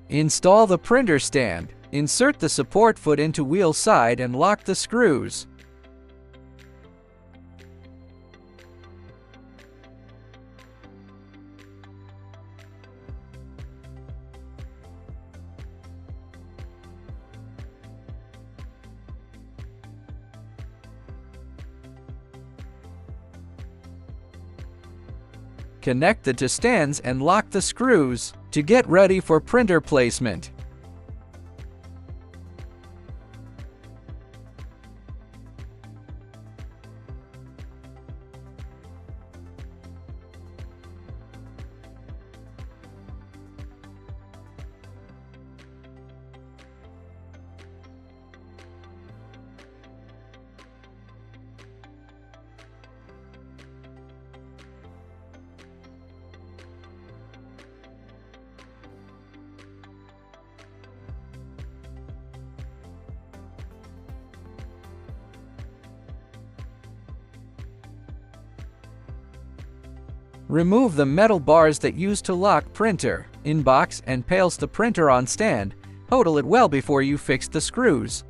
Install the printer stand. Insert the support foot into wheel side and lock the screws. Connect the two stands and lock the screws to get ready for printer placement. Remove the metal bars that use to lock printer in box and place the printer on stand. Hold it well before you fix the screws.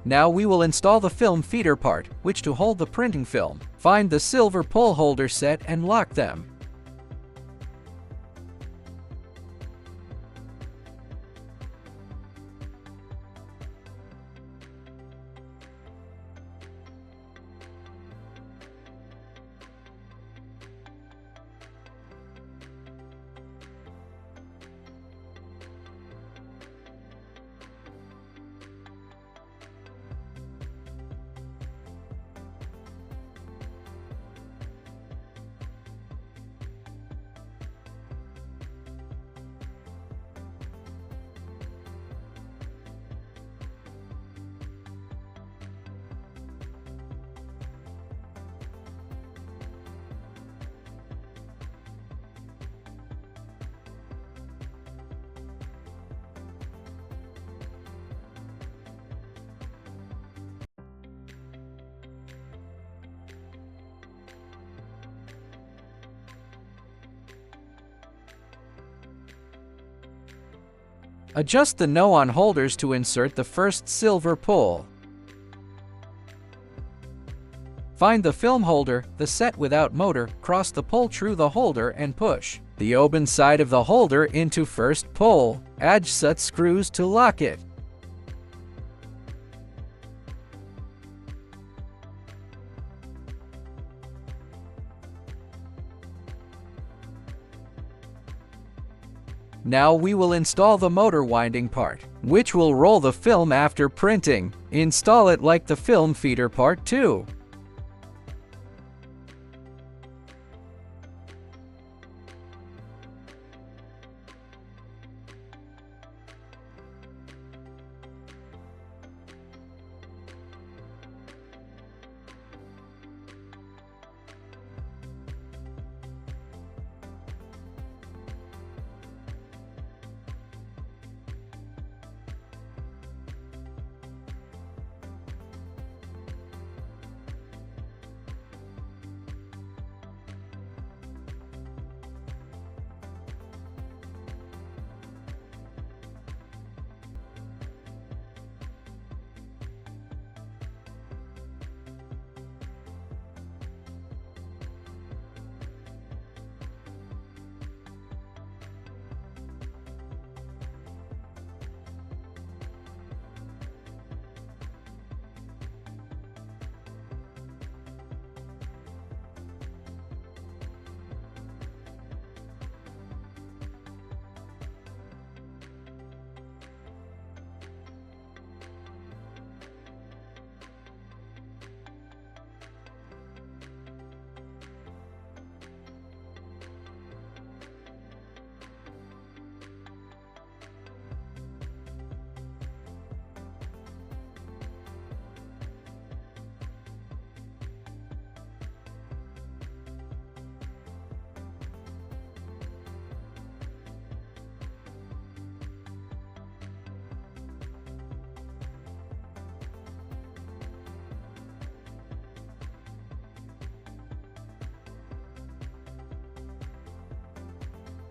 Now we will install the film feeder part, which to hold the printing film. Find the silver pole holder set and lock them. Adjust the no-on holders to insert the first silver pole. Find the film holder, the set without motor, cross the pole through the holder and push the open side of the holder into first pole. Add set screws to lock it. Now we will install the motor winding part, which will roll the film after printing. Install it like the film feeder part too.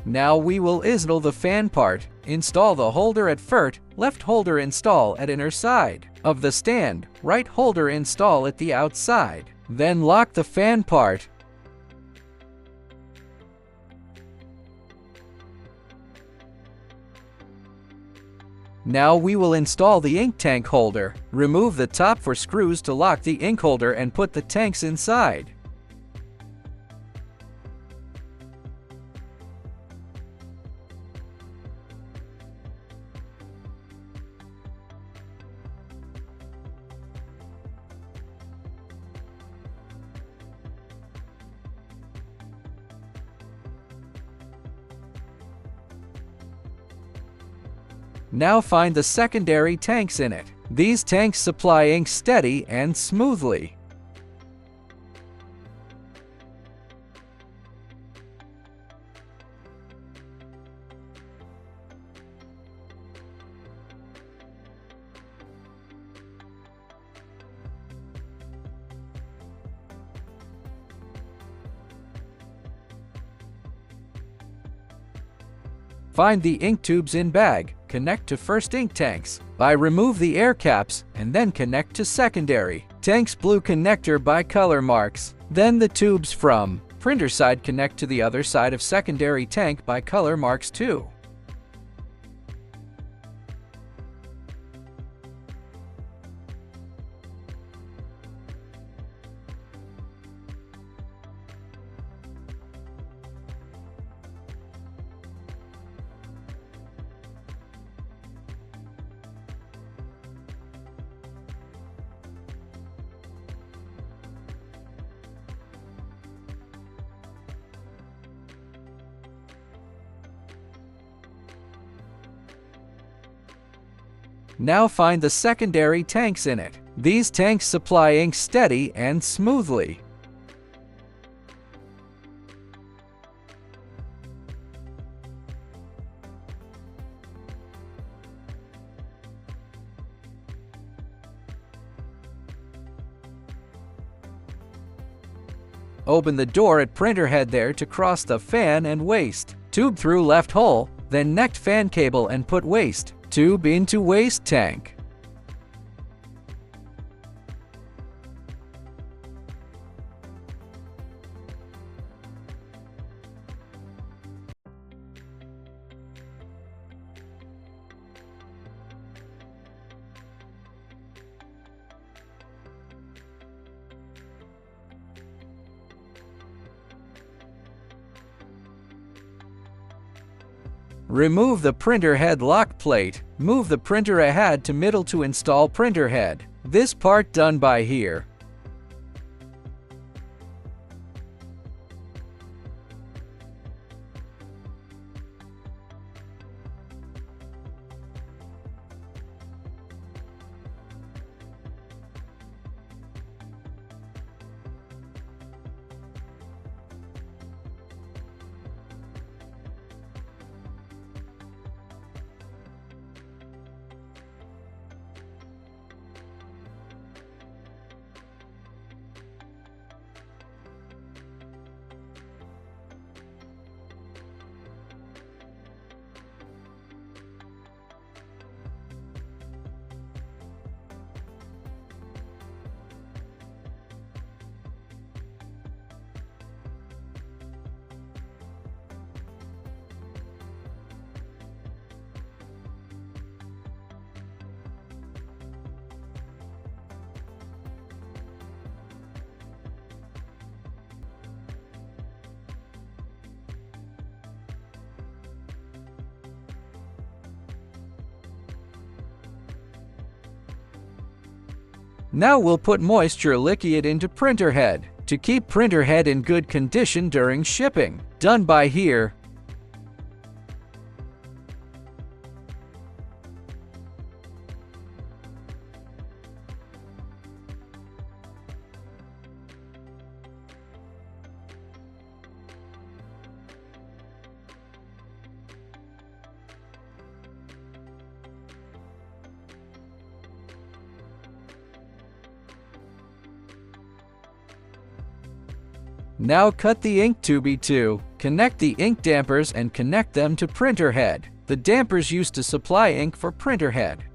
Now we will install the fan part. Install the holder at first, left holder install at inner side of the stand, right holder install at the outside. Then lock the fan part. Now we will install the ink tank holder. Remove the top for screws to lock the ink holder and put the tanks inside. Now find the secondary tanks in it. These tanks supply ink steady and smoothly. Find the ink tubes in bag. Connect to first ink tanks. Remove the air caps and then connect to secondary. Tanks blue connector by color marks. Then the tubes from printer side connect to the other side of secondary tank by color marks too. Now find the secondary tanks in it. These tanks supply ink steady and smoothly. Open the door at printer head there to cross the fan and waste tube through left hole, then necked fan cable and put waste tube into waste tank. Remove the printer head lock plate. Move the printer ahead to middle to install printer head. This part done by here. Now we'll put moisture liquid into printer head to keep printer head in good condition during shipping. Done by here. Now cut the ink tube too. Connect the ink dampers and connect them to printer head. The dampers used to supply ink for printer head.